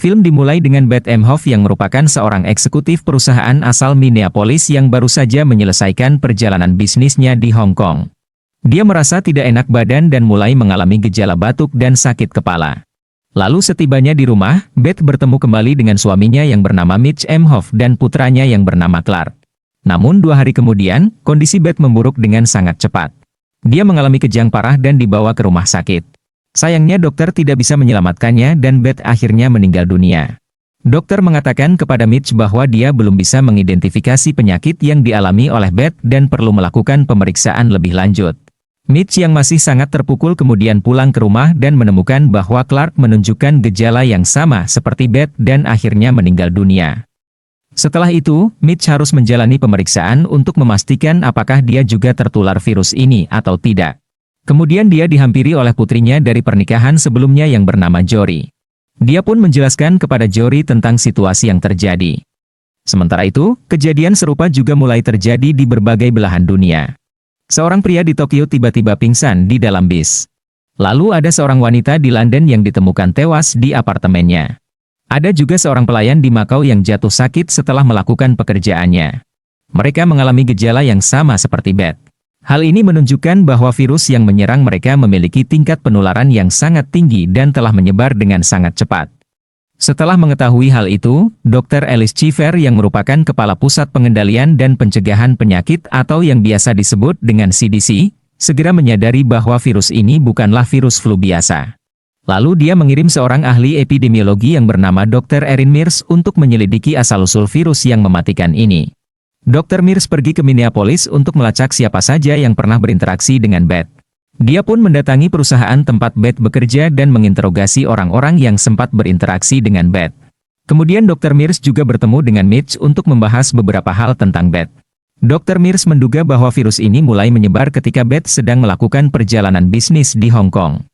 Film dimulai dengan Beth Emhoff yang merupakan seorang eksekutif perusahaan asal Minneapolis yang baru saja menyelesaikan perjalanan bisnisnya di Hong Kong. Dia merasa tidak enak badan dan mulai mengalami gejala batuk dan sakit kepala. Lalu setibanya di rumah, Beth bertemu kembali dengan suaminya yang bernama Mitch Emhoff dan putranya yang bernama Clark. Namun 2 hari kemudian, kondisi Beth memburuk dengan sangat cepat. Dia mengalami kejang parah dan dibawa ke rumah sakit. Sayangnya dokter tidak bisa menyelamatkannya dan Beth akhirnya meninggal dunia. Dokter mengatakan kepada Mitch bahwa dia belum bisa mengidentifikasi penyakit yang dialami oleh Beth dan perlu melakukan pemeriksaan lebih lanjut. Mitch yang masih sangat terpukul kemudian pulang ke rumah dan menemukan bahwa Clark menunjukkan gejala yang sama seperti Beth dan akhirnya meninggal dunia. Setelah itu, Mitch harus menjalani pemeriksaan untuk memastikan apakah dia juga tertular virus ini atau tidak. Kemudian dia dihampiri oleh putrinya dari pernikahan sebelumnya yang bernama Jory. Dia pun menjelaskan kepada Jory tentang situasi yang terjadi. Sementara itu, kejadian serupa juga mulai terjadi di berbagai belahan dunia. Seorang pria di Tokyo tiba-tiba pingsan di dalam bis. Lalu ada seorang wanita di London yang ditemukan tewas di apartemennya. Ada juga seorang pelayan di Makau yang jatuh sakit setelah melakukan pekerjaannya. Mereka mengalami gejala yang sama seperti Beth. Hal ini menunjukkan bahwa virus yang menyerang mereka memiliki tingkat penularan yang sangat tinggi dan telah menyebar dengan sangat cepat. Setelah mengetahui hal itu, Dr. Alice Cheever yang merupakan Kepala Pusat Pengendalian dan Pencegahan Penyakit atau yang biasa disebut dengan CDC, segera menyadari bahwa virus ini bukanlah virus flu biasa. Lalu dia mengirim seorang ahli epidemiologi yang bernama Dr. Erin Mears untuk menyelidiki asal-usul virus yang mematikan ini. Dr. Mears pergi ke Minneapolis untuk melacak siapa saja yang pernah berinteraksi dengan Beth. Dia pun mendatangi perusahaan tempat Beth bekerja dan menginterogasi orang-orang yang sempat berinteraksi dengan Beth. Kemudian Dr. Mears juga bertemu dengan Mitch untuk membahas beberapa hal tentang Beth. Dr. Mears menduga bahwa virus ini mulai menyebar ketika Beth sedang melakukan perjalanan bisnis di Hong Kong.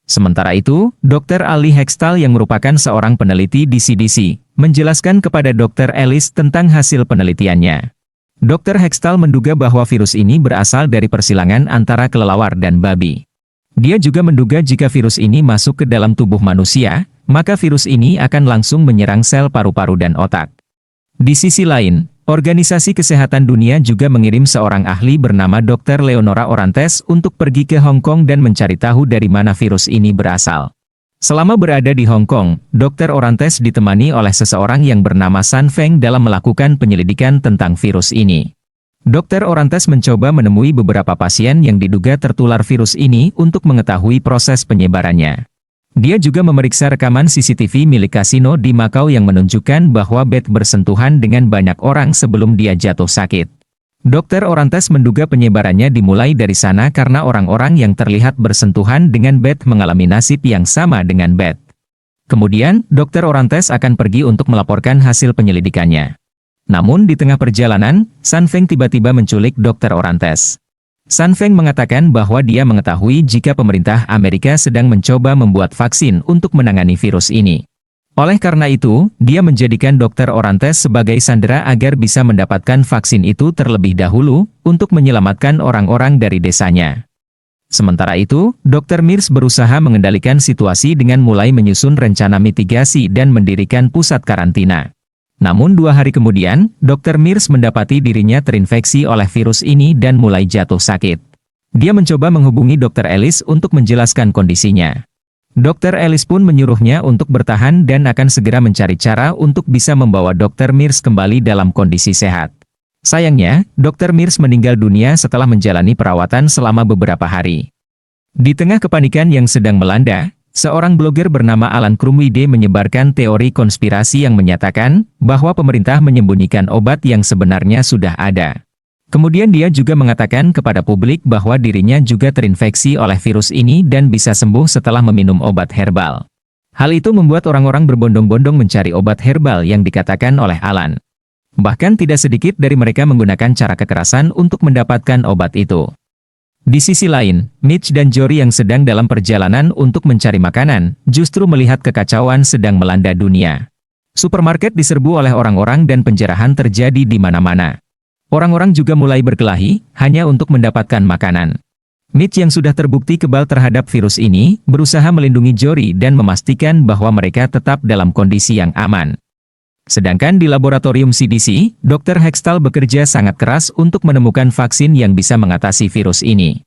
Sementara itu, Dr. Ali Hextall yang merupakan seorang peneliti di CDC, menjelaskan kepada Dr. Alice tentang hasil penelitiannya. Dr. Hextall menduga bahwa virus ini berasal dari persilangan antara kelelawar dan babi. Dia juga menduga jika virus ini masuk ke dalam tubuh manusia, maka virus ini akan langsung menyerang sel paru-paru dan otak. Di sisi lain, Organisasi Kesehatan Dunia juga mengirim seorang ahli bernama Dr. Leonora Orantes untuk pergi ke Hong Kong dan mencari tahu dari mana virus ini berasal. Selama berada di Hong Kong, Dr. Orantes ditemani oleh seseorang yang bernama San Feng dalam melakukan penyelidikan tentang virus ini. Dr. Orantes mencoba menemui beberapa pasien yang diduga tertular virus ini untuk mengetahui proses penyebarannya. Dia juga memeriksa rekaman CCTV milik kasino di Makau yang menunjukkan bahwa Beth bersentuhan dengan banyak orang sebelum dia jatuh sakit. Dr. Orantes menduga penyebarannya dimulai dari sana karena orang-orang yang terlihat bersentuhan dengan Beth mengalami nasib yang sama dengan Beth. Kemudian, Dr. Orantes akan pergi untuk melaporkan hasil penyelidikannya. Namun di tengah perjalanan, San Feng tiba-tiba menculik Dr. Orantes. San Feng mengatakan bahwa dia mengetahui jika pemerintah Amerika sedang mencoba membuat vaksin untuk menangani virus ini. Oleh karena itu, dia menjadikan Dr. Orantes sebagai sandera agar bisa mendapatkan vaksin itu terlebih dahulu untuk menyelamatkan orang-orang dari desanya. Sementara itu, Dr. Mears berusaha mengendalikan situasi dengan mulai menyusun rencana mitigasi dan mendirikan pusat karantina. Namun 2 hari kemudian, Dr. Mears mendapati dirinya terinfeksi oleh virus ini dan mulai jatuh sakit. Dia mencoba menghubungi Dr. Alice untuk menjelaskan kondisinya. Dr. Alice pun menyuruhnya untuk bertahan dan akan segera mencari cara untuk bisa membawa Dr. Mears kembali dalam kondisi sehat. Sayangnya, Dr. Mears meninggal dunia setelah menjalani perawatan selama beberapa hari. Di tengah kepanikan yang sedang melanda, seorang blogger bernama Alan Krumwiede menyebarkan teori konspirasi yang menyatakan bahwa pemerintah menyembunyikan obat yang sebenarnya sudah ada. Kemudian dia juga mengatakan kepada publik bahwa dirinya juga terinfeksi oleh virus ini dan bisa sembuh setelah meminum obat herbal. Hal itu membuat orang-orang berbondong-bondong mencari obat herbal yang dikatakan oleh Alan. Bahkan tidak sedikit dari mereka menggunakan cara kekerasan untuk mendapatkan obat itu. Di sisi lain, Mitch dan Jory yang sedang dalam perjalanan untuk mencari makanan, justru melihat kekacauan sedang melanda dunia. Supermarket diserbu oleh orang-orang dan penjarahan terjadi di mana-mana. Orang-orang juga mulai berkelahi, hanya untuk mendapatkan makanan. MIT yang sudah terbukti kebal terhadap virus ini, berusaha melindungi juri dan memastikan bahwa mereka tetap dalam kondisi yang aman. Sedangkan di laboratorium CDC, Dr. Hextall bekerja sangat keras untuk menemukan vaksin yang bisa mengatasi virus ini.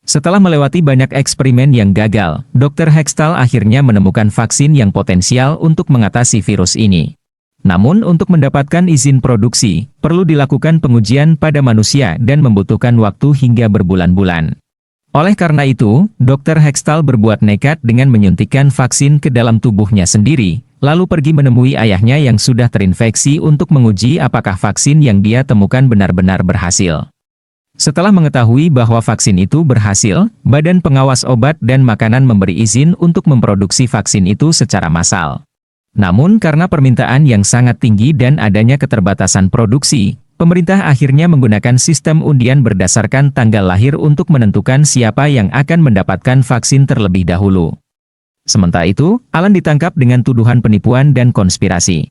Setelah melewati banyak eksperimen yang gagal, Dr. Hextall akhirnya menemukan vaksin yang potensial untuk mengatasi virus ini. Namun untuk mendapatkan izin produksi, perlu dilakukan pengujian pada manusia dan membutuhkan waktu hingga berbulan-bulan. Oleh karena itu, Dr. Hextall berbuat nekat dengan menyuntikkan vaksin ke dalam tubuhnya sendiri, lalu pergi menemui ayahnya yang sudah terinfeksi untuk menguji apakah vaksin yang dia temukan benar-benar berhasil. Setelah mengetahui bahwa vaksin itu berhasil, Badan Pengawas Obat dan Makanan memberi izin untuk memproduksi vaksin itu secara massal. Namun karena permintaan yang sangat tinggi dan adanya keterbatasan produksi, pemerintah akhirnya menggunakan sistem undian berdasarkan tanggal lahir untuk menentukan siapa yang akan mendapatkan vaksin terlebih dahulu. Sementara itu, Alan ditangkap dengan tuduhan penipuan dan konspirasi.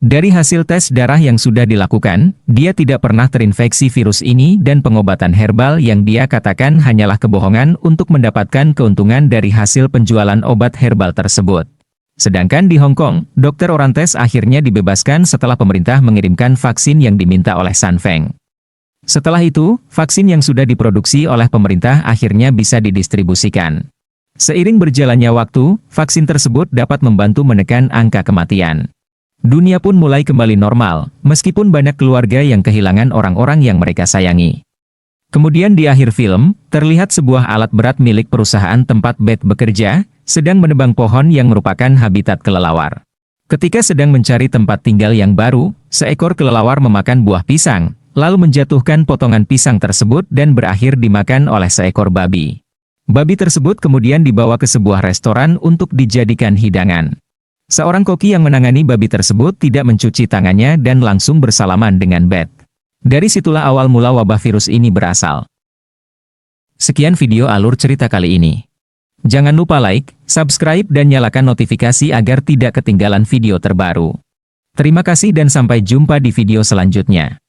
Dari hasil tes darah yang sudah dilakukan, dia tidak pernah terinfeksi virus ini dan pengobatan herbal yang dia katakan hanyalah kebohongan untuk mendapatkan keuntungan dari hasil penjualan obat herbal tersebut. Sedangkan di Hong Kong, Dr. Orantes akhirnya dibebaskan setelah pemerintah mengirimkan vaksin yang diminta oleh Sanfeng. Setelah itu, vaksin yang sudah diproduksi oleh pemerintah akhirnya bisa didistribusikan. Seiring berjalannya waktu, vaksin tersebut dapat membantu menekan angka kematian. Dunia pun mulai kembali normal, meskipun banyak keluarga yang kehilangan orang-orang yang mereka sayangi. Kemudian di akhir film, terlihat sebuah alat berat milik perusahaan tempat Beth bekerja, sedang menebang pohon yang merupakan habitat kelelawar. Ketika sedang mencari tempat tinggal yang baru, seekor kelelawar memakan buah pisang, lalu menjatuhkan potongan pisang tersebut dan berakhir dimakan oleh seekor babi. Babi tersebut kemudian dibawa ke sebuah restoran untuk dijadikan hidangan. Seorang koki yang menangani babi tersebut tidak mencuci tangannya dan langsung bersalaman dengan Beth. Dari situlah awal mula wabah virus ini berasal. Sekian video alur cerita kali ini. Jangan lupa like, subscribe dan nyalakan notifikasi agar tidak ketinggalan video terbaru. Terima kasih dan sampai jumpa di video selanjutnya.